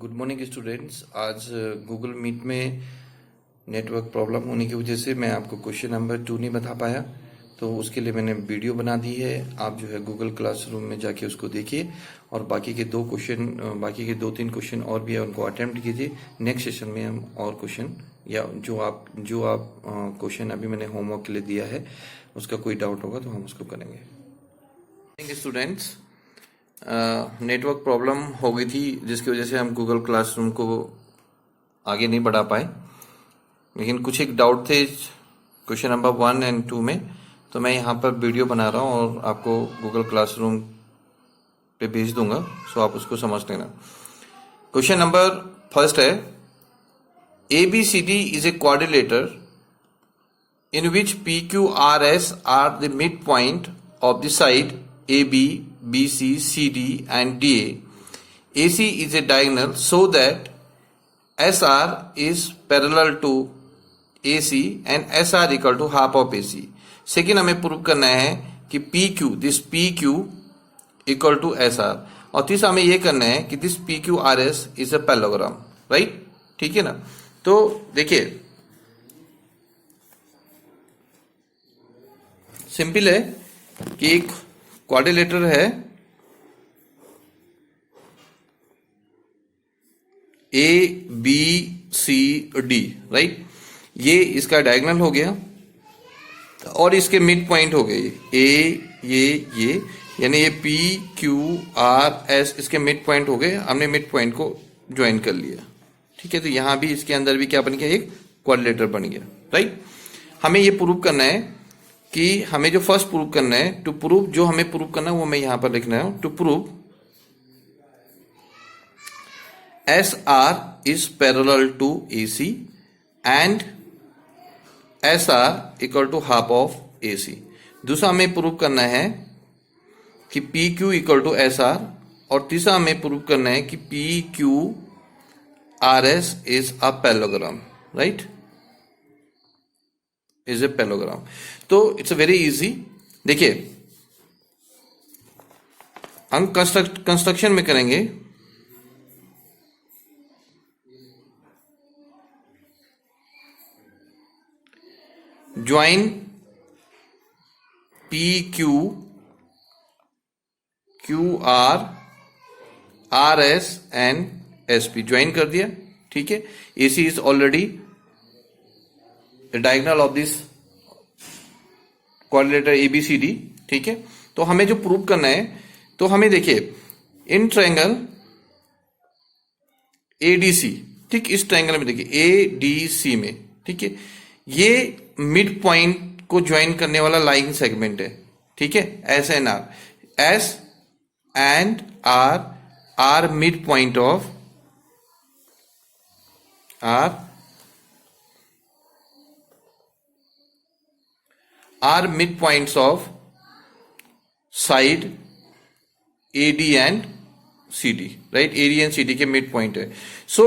Good morning students. आज Google meet में network problem होने की वजह से मैं आपको क्वेश्चन नंबर 2 नहीं बता पाया, तो उसके लिए मैंने वीडियो बना दी है। आप जो है गूगल क्लासरूम में जाके उसको देखिए और बाकी के 2-3 क्वेश्चन और भी है उनको अटेम्प्ट कीजिए। नेक्स्ट सेशन में हम और क्वेश्चन या जो आप क्वेश्चन अभी मैंने होमवर्क के लिए दिया है उसका कोई डाउट होगा तो हम उसको करेंगे। स्टूडेंट्स, नेटवर्क प्रॉब्लम हो गई थी जिसकी वजह से हम गूगल क्लासरूम को आगे नहीं बढ़ा पाए, लेकिन कुछ एक डाउट थे क्वेश्चन नंबर 1 और 2 में, तो मैं यहाँ पर वीडियो बना रहा हूँ और आपको गूगल क्लासरूम पे भेज दूंगा, सो आप उसको समझ लेना। क्वेश्चन नंबर फर्स्ट है, ABCD is a quadrilateral in which PQRS are the midpoint of the side AB, BC, CD and DA. AC is a diagonal so that SR is parallel to AC and SR equal to half of AC. Second हमें prove करना है कि this PQ equal to SR, और तीसरा हमें यह करना है कि this PQRS is a parallelogram, right? ठीक है ना? तो देखिए सिंपल है कि एक क्वाड्रिलेटरल है ABCD, राइट? ये इसका डायगोनल हो गया और इसके मिड पॉइंट हो गए ये यानी ये PQRS इसके मिड पॉइंट हो गए। हमने मिड पॉइंट को ज्वाइन कर लिया, ठीक है? तो यहां भी इसके अंदर भी क्या बन गया, एक क्वाड्रिलेटरल बन गया, राइट? हमें ये प्रूव करना है कि हमें जो फर्स्ट प्रूव करना है, टू प्रूव, जो हमें प्रूव करना है वो मैं यहां पर लिखना है, to prove SR is parallel to AC and SR equal to half of AC। दूसरा हमें प्रूव करना है कि PQ equal to SR, और तीसरा हमें प्रूव करना है कि PQRS is a parallelogram, right? is a parallelogram। तो इट्स वेरी इजी। देखिए हम कंस्ट्रक्शन में करेंगे, join PQ QR RS and SP, join कर दिया, ठीक है? AC is already diagonal of this quadrilateral ABCD, ठीक है? तो हमें जो प्रूव करना है, तो हमें देखिए इन ट्रायंगल ADC, ठीक, इस ट्रायंगल में देखिए ADC में, ठीक है, ये मिड पॉइंट को ज्वाइन करने वाला लाइन सेगमेंट है, ठीक है? S and R, S and R are mid point of are midpoints of side AD and CD, right? AD and CD के मिड पॉइंट है। so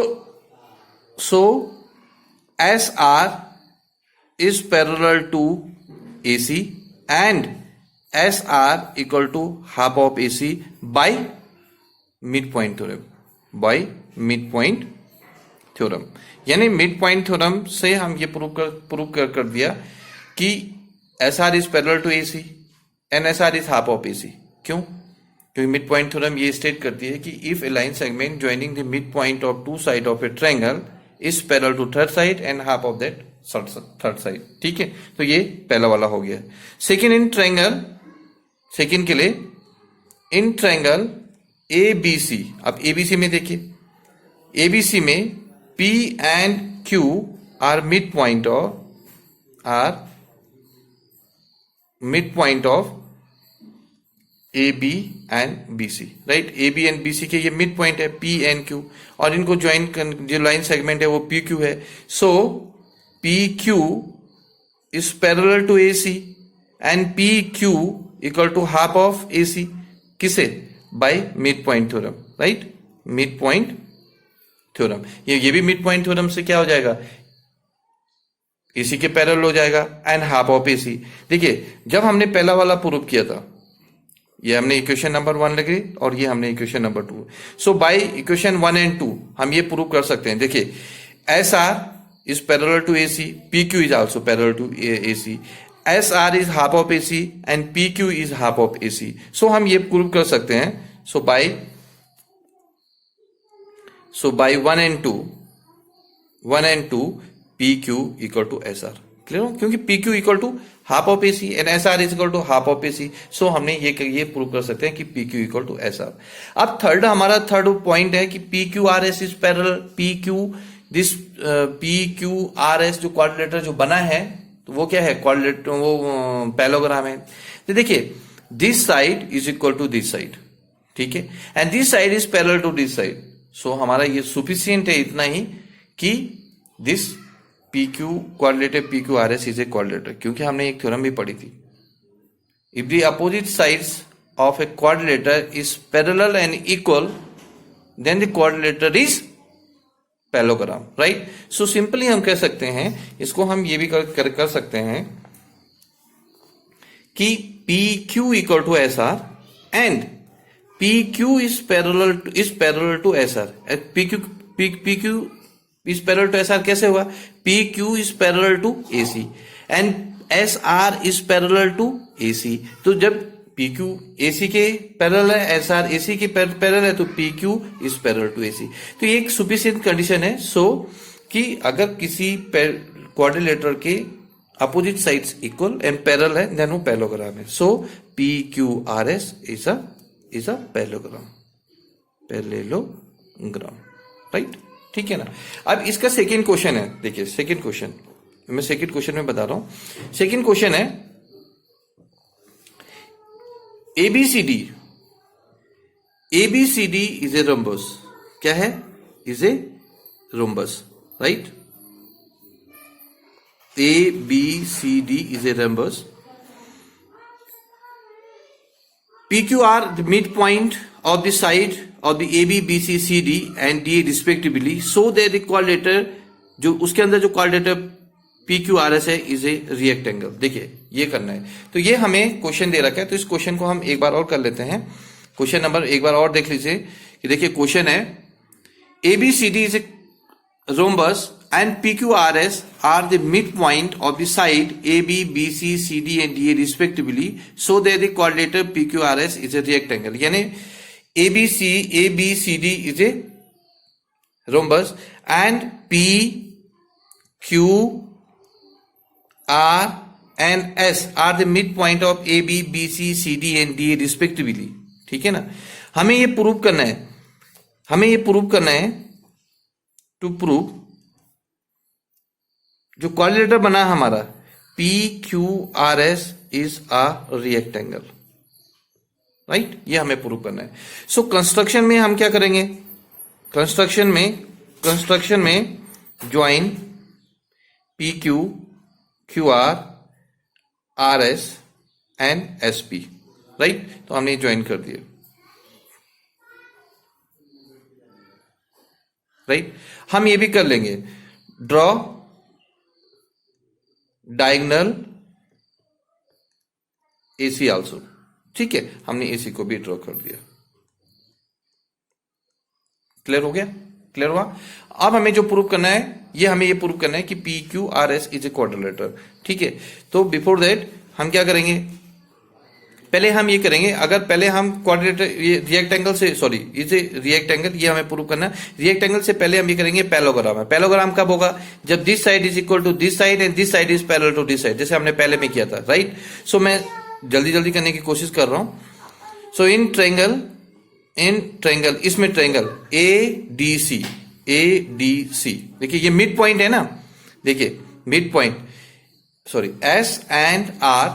SR is parallel to AC and SR equal to half of AC by midpoint theorem, यानी mid point theorem से हम ये prove कर दिया कि SR is parallel to AC and SR is half of AC। क्यों? क्योंकि mid point theorem ये स्टेट करती है कि if a line segment joining the mid point of two side of a triangle is parallel to third side and half of that third side, ठीक है? तो ये पहला वाला हो गया। सेकेंड के लिए इन ट्रायंगल ABC, अब ABC में देखिए, ABC में P and Q are mid point of AB and BC, right? AB and BC के ये मिड पॉइंट है P एंड Q, और इनको ज्वाइन जो लाइन सेगमेंट है वो PQ है। So PQ is parallel to AC and PQ equal to half of AC, किसे? By mid point theorem, right? Mid point theorem, ये भी मिड पॉइंट थ्योरम से क्या हो जाएगा, AC के पैरेलल हो जाएगा एंड हाफ ऑफ AC। देखिए जब हमने पहला वाला प्रूव किया था, ये हमने इक्वेशन नंबर 1 लगी और ये हमने equation number 2। So by equation 1 and 2 हम ये प्रूव कर सकते हैं। देखिए S R is parallel to A C, P Q is also parallel to A C, S R is half of A C and P Q is half of A C. So हम ये prove कर सकते हैं। So by 1 and 2 P Q equal to S R. Clear हो, क्योंकि P Q equal to half of A C and S R is equal to half of A C. So हमने ये prove कर सकते हैं कि P Q equal to S R. अब हमारा थर्ड पॉइंट है कि P Q R S is parallel, P Q R S जो क्वाड्रिलेटर जो बना है तो वो क्या है, क्वाड्रिलेटर, वो पैरेललोग्राम है। तो देखिए this side is equal to this side, ठीक है, and this side is parallel to this side. So हमारा ये सुफिशियंट है इतना ही कि this P Q quadrilateral P Q R S is a quadrilateral, क्योंकि हमने एक थ्योरम भी पढ़ी थी, if the opposite sides of a quadrilateral is parallel and equal then the quadrilateral is parallelogram, right. So simply हम कह सकते हैं, इसको हम ये भी कर सकते हैं कि P Q equal to S R and P Q is parallel to S R. P Q is parallel to S R कैसे हुआ, P Q is parallel to A C and S R is parallel to A C. तो जब P Q A सी के parallel है, S R A सी के parallel है, तो P Q is parallel to A C. तो ये एक सुफिशिएंट कंडीशन है। सो कि अगर किसी क्वाड्रिलेटर के opposite sides equal and parallel है देन वो पैरेललोग्राम है। So P Q R S is a parallelogram, right, ठीक है ना। अब इसका सेकेंड क्वेश्चन है, देखिए सेकेंड क्वेश्चन, मैं सेकेंड क्वेश्चन में बता रहा हूं। सेकेंड क्वेश्चन है एबीसीडी इज ए रोम्बस। क्या है, is a rhombus, right. ABCD is a rhombus. PQR the midpoint of the side of the AB, BC, CD and DA respectively, so that the quadrator जो उसके अंदर जो क्वाड्रेटर PQRS है is ए रिएक्टेंगल। देखिए ये करना है, तो ये हमें क्वेश्चन दे रखा है, तो इस क्वेश्चन को हम एक बार और कर लेते हैं। क्वेश्चन नंबर एक बार और देख लीजिए कि देखिए क्वेश्चन है ABCD is a rhombus and PQRS are the midpoint of the side AB, BC, CD and DA respectively, so that the quadrator PQRS is a rectangle। यानी ABCD is a rhombus and PQR and S are the midpoint of AB, BC, CD and DA respectively। ठीक है ना, हमें ये prove करना है, to prove जो quadrilateral बना है हमारा PQRS इज अ रिएक्टेंगल, राइट, ये हमें प्रूव करना है। सो कंस्ट्रक्शन में हम क्या करेंगे, कंस्ट्रक्शन में join PQR RS and SP, right. तो हमने ज्वाइन कर दिया, राइट। हम ये भी कर लेंगे, ड्रॉ डायगोनल AC आल्सो, ठीक है। हमने AC को भी ड्रॉ कर दिया। क्लियर हो गया, क्लियर हुआ। अब हमें जो प्रूव करना है, हमें ये प्रूव करना है कि PQRS इज ए क्वाड्रिलेटर, ठीक है। तो बिफोर दैट हम क्या करेंगे, पहले हम ये करेंगे, अगर पहले हम क्वाड्रिलेटर ये रिएक्टेंगल से, सॉरी इज ए रिएक्टेंगल, ये हमें प्रूव करना है। रिएक्टेंगल से पहले हम ये करेंगे पैरेललोग्राम है। पैरेललोग्राम कब होगा, जब this side is equal to this side and this side is parallel to this side, जैसे हमने पहले में किया था, राइट। सो मैं जल्दी करने की कोशिश कर रहा हूं। सो इन ट्रायंगल इसमें ट्रायंगल ADC, देखिए ये मिड पॉइंट है ना, देखिए mid point, sorry S and R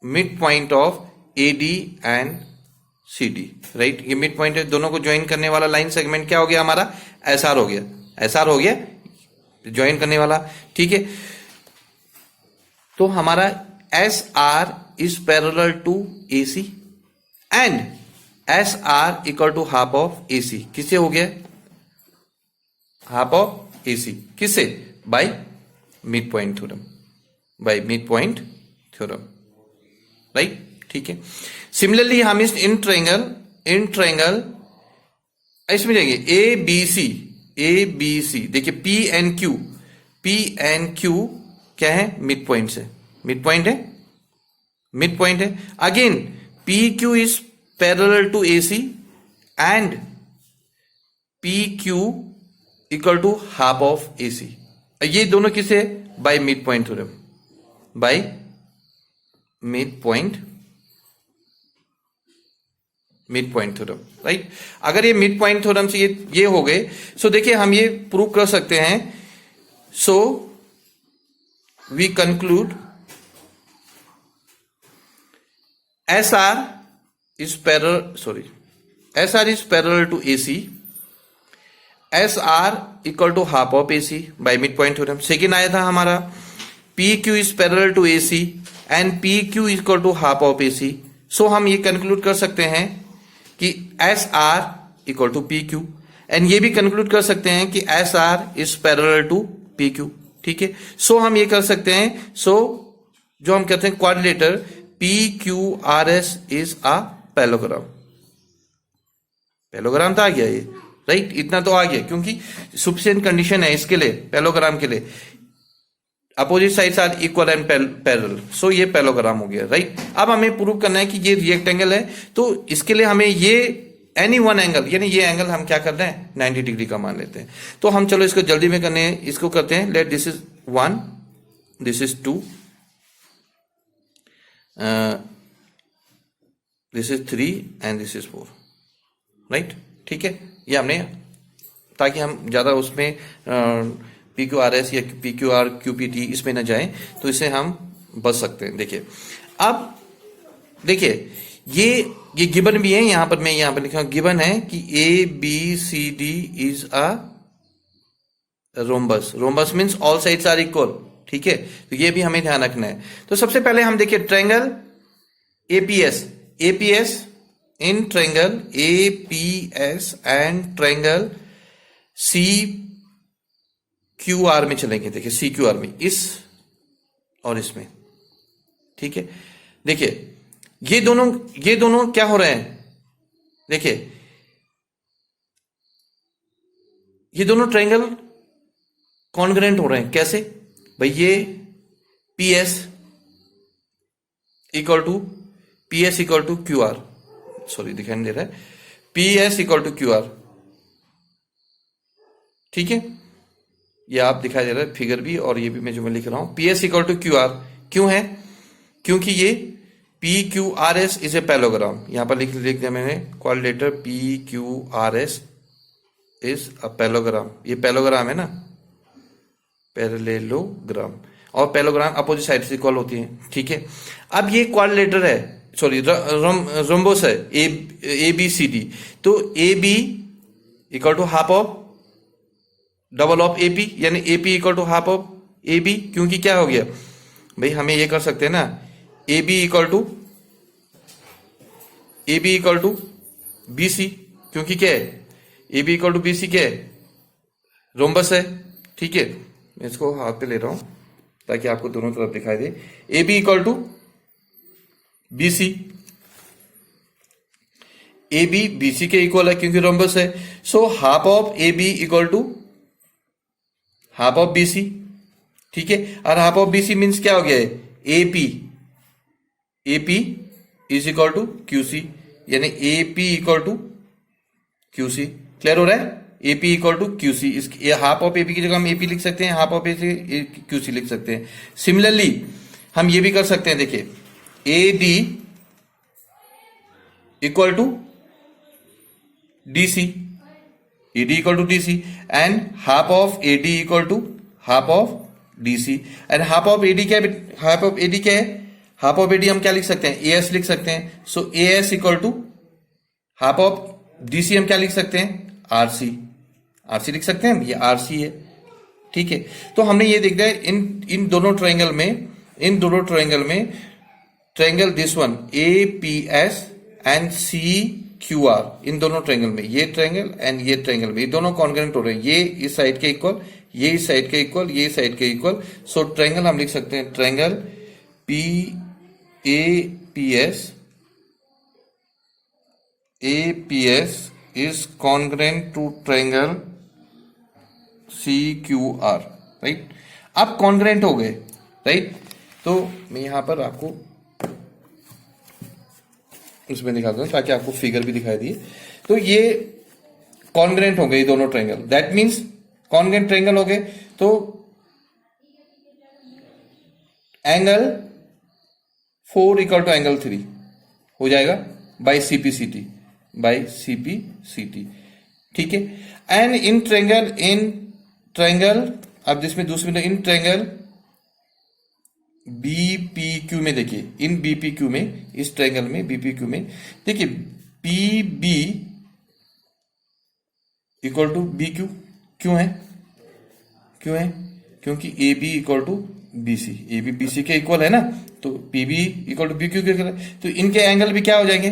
midpoint of AD and CD, right. ये मिड पॉइंट है, दोनों को ज्वाइन करने वाला लाइन सेगमेंट क्या हो गया हमारा, SR हो गया, ज्वाइन करने वाला, ठीक है। तो हमारा SR is parallel to AC and SR equal to half of AC, किससे हो गया, हाफ ऑफ AC, किससे, by mid point theorem, right, ठीक है। सिमिलरली हम इस इन ट्रायंगल इन ट्रायंगल, इसमें जाएंगे ए बी सी, देखिए पी एन क्यू क्या है, मिड पॉइंट से, मिड पॉइंट है। Again P Q is parallel to A C and P Q equal to half of A C. ये दोनों किसे, by mid point theorem, by mid point theorem, right. अगर ये mid point theorem से ये हो गए, सो देखिए हम ये प्रूव कर सकते हैं। So we conclude S R is parallel to A C, S R equal to half of A C by mid point theorem. Second आया था हमारा P Q is parallel to A C and P Q equal to half of A C. So हम ये conclude कर सकते हैं कि S R equal to P Q, and ये भी कंक्लूड कर सकते हैं कि S R is parallel to P Q, ठीक है। सो हम ये कर सकते हैं, सो जो हम कहते हैं quadrilateral P Q R S is a parallelogram. Parallelogram तो आ गया ये, राइट, इतना तो आ गया, क्योंकि सफिशिएंट कंडीशन है इसके लिए, पैरेललोग्राम के लिए, opposite sides are equal and parallel, so ये पैरेललोग्राम हो गया, राइट। अब हमें प्रूव करना है कि ये रेक्टेंगल है, तो इसके लिए हमें ये एनी वन एंगल, यानी ये एंगल हम क्या कर रहे हैं, 90 डिग्री का मान लेते हैं। तो हम चलो इसको जल्दी में करने हैं, इसको करते हैं, let this is 1, this is 2, this is 3 and this is 4, right, ठीक है। ये हमने, ताकि हम ज्यादा उसमें पी क्यू आर एस या P Q are Q P T इसमें न जाए, तो इससे हम बच सकते हैं। देखिए अब देखिए ये गिवन भी है, यहां पर मैं यहां पर लिखा गिवन है कि A B C D is a rhombus. Rhombus means all sides are equal, ठीक है, तो ये भी हमें ध्यान रखना है। तो सबसे पहले हम देखिए triangle APS in triangle APS and triangle C Q R में चलेंगे। देखिए सी क्यू आर में, इस और इसमें, ठीक है। देखिए ये दोनों क्या हो रहे हैं, देखिए ये दोनों ट्रायंगल कॉन्ग्रुएंट हो रहे हैं। कैसे भाई, ये PS equal to Q R, sorry दिखाई नहीं दे रहा है, PS equal to Q R, ठीक है, ये आप दिखाई दे रहा है फिगर भी, और ये भी मैं जो मैं लिख रहा हूं, PS equal to Q R. क्यों है, क्योंकि ये P Q R S is a parallelogram, यहां पर लिख दिया मैंने quadrilateral P Q R S is a parallelogram. ये पैरेललोग्राम है ना, पैरेललोग्राम, और पैरेललोग्राम अपोजिट साइड से इक्वल होती है, ठीक है। अब ये क्वाड्रिलेटर है, सॉरी रोम्बस है, ए बी सी डी, तो A B equal to half of double of AP, यानी AP equal to half of A B. क्योंकि क्या हो गया भाई, हमें ये कर सकते हैं ना, A B equal to B C, क्योंकि क्या है, A B equal to B C क्या है, रोम्बस है, ठीक है। मैं इसको हाथ पे ले रहा हूं ताकि आपको दोनों तरफ दिखाई दे। A B equal to B C, A B B C के इक्वल है क्योंकि रोम्बस है, so half of A B equal to half of B C, ठीक है। और half of B C means क्या हो गया है, AP is equal to Q C, यानी AP equal to Q C. Clear हो रहा है, AP equal to Q C, इसकी हाफ ऑफ एपी की जगह हम एपी लिख सकते हैं, half of A Q C लिख सकते हैं। सिमिलरली हम ये भी कर सकते हैं, देखिए A D equal to D C, AD equal to DC and half of AD equal to half of DC, and half of AD क्या है, हाफ ऑफ AD क्या है, हाफ ऑफ AD हम क्या लिख सकते हैं, AS लिख सकते हैं। So AS equal to half of DC हम क्या लिख सकते हैं, RC लिख सकते हैं, ये RC है, ठीक है। तो हमने ये देखा है इन दोनों ट्रायंगल में, triangle this one APS and CQR, इन दोनों ट्रायंगल में, ये ट्रायंगल एंड ये ट्रायंगल में, ये दोनों कॉन्ग्रुएंट हो रहे हैं, ये इस साइड के इक्वल, ये इस साइड के इक्वल, ये इस साइड के इक्वल। सो ट्रायंगल हम लिख सकते हैं triangle PAPS APS is congruent to triangle CQR, right. आप कॉन्ग्रेंट हो गए, राइट। तो मैं यहां पर आपको उसमें दिखाता हूं ताकि आपको फिगर भी दिखाई दिए। तो ये कॉन्ग्रेंट हो गए दोनों triangle, that means congruent triangle हो गए। तो एंगल 4 इक्वल टू एंगल 3 हो जाएगा बाय CPCT, ठीक है। एंड इन ट्रायंगल अब जिसमें दूसरी इन ट्रायंगल BPQ में देखिए, इन BPQ में, इस ट्रायंगल में BPQ में देखिए PB इक्वल टू BQ क्यों है? क्योंकि AB equal to BC, AB BC के इक्वल है ना, तो PB इक्वल टू BQ के इक्वल है। तो इनके एंगल भी क्या हो जाएंगे?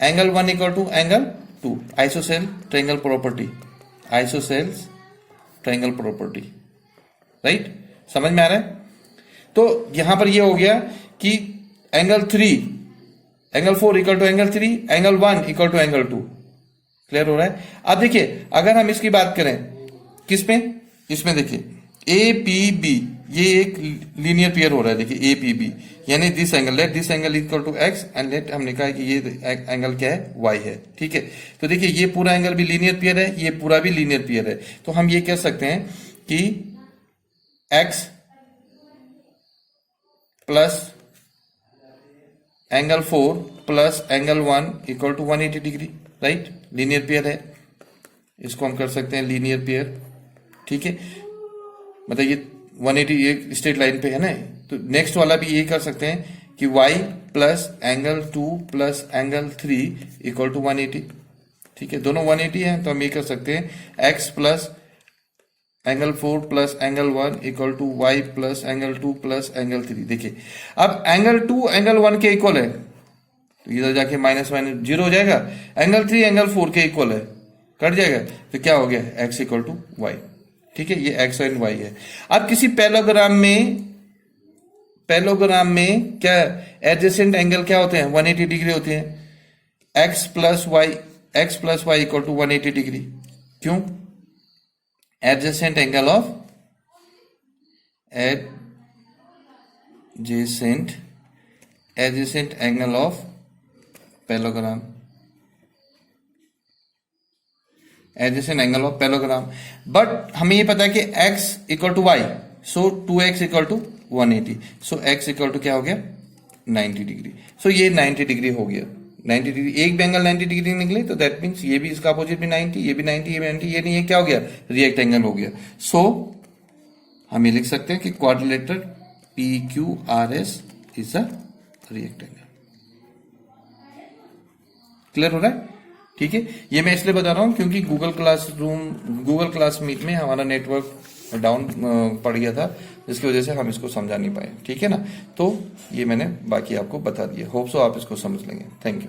Angle 1 equal to angle 2, isosceles triangle property, isosceles triangle property, right. समझ में आ रहा है? तो यहां पर ये हो गया कि angle 4 equal to angle 3, angle 1 equal to angle 2। Clear हो रहा है? अब देखिए अगर हम इसकी बात करें किसमें, इसमें देखिए APB, ये एक लीनियर पेयर हो रहा है। देखिए APB यानी this angle, let this angle equal to x and let हमने कहा कि ये एंगल क्या है? y है, ठीक है। तो देखिए ये पूरा एंगल भी लीनियर पेयर है, ये पूरा भी लीनियर पेयर है। तो हम ये कह सकते हैं कि x plus angle 4 plus angle 1 equal to 180 degree, right. Linear pair है, इसको हम कर सकते हैं लीनियर पेयर, ठीक है। मतलब ये 180 एक स्ट्रेट लाइन पे है ना। तो नेक्स्ट वाला भी ये कर सकते हैं कि y plus angle 2 plus angle 3 equal to 180, ठीक है। दोनों 180 हैं, तो हम ये कर सकते हैं x plus angle 4 plus angle 1 equal to y plus angle 2 plus angle 3। देखिए अब एंगल 2 एंगल 1 के इक्वल है, तो इधर जाके माइनस माइनस 0 हो जाएगा। एंगल 3 एंगल 4 के इक्वल है, कट जाएगा। तो क्या हो गया? x इक्वल टू y, ठीक है। ये x एंड y है। अब किसी पैरेललोग्राम में क्या एडजेसेंट एंगल क्या होते हैं? 180 डिग्री होते हैं। x plus y equal to 180 degree. क्यों? Adjacent angle of parallelogram, adjacent angle of parallelogram. But हमें ये पता है कि x equal to y, so 2x equal to 180, so x equal to क्या हो गया? 90 डिग्री। सो ये 90 डिग्री हो गया, 90 डिग्री। एक भी एंगल 90 डिग्री निकले तो दैट मीन्स ये भी इसका अपोजिट भी 90, ये भी 90, ये भी 90, ये नहीं, ये क्या हो गया? रिएक्ट एंगल हो गया। सो हम ये लिख सकते हैं कि quadrilateral PQRS is a react angle. Clear हो रहा है? ठीक है। ये मैं इसलिए बता रहा हूं क्योंकि गूगल क्लास मीट में हमारा नेटवर्क डाउन पड़ गया था, जिसकी वजह से हम इसको समझा नहीं पाए, ठीक है ना। तो ये मैंने बाकी आपको बता दिया, होप सो आप इसको समझ लेंगे। Thank you.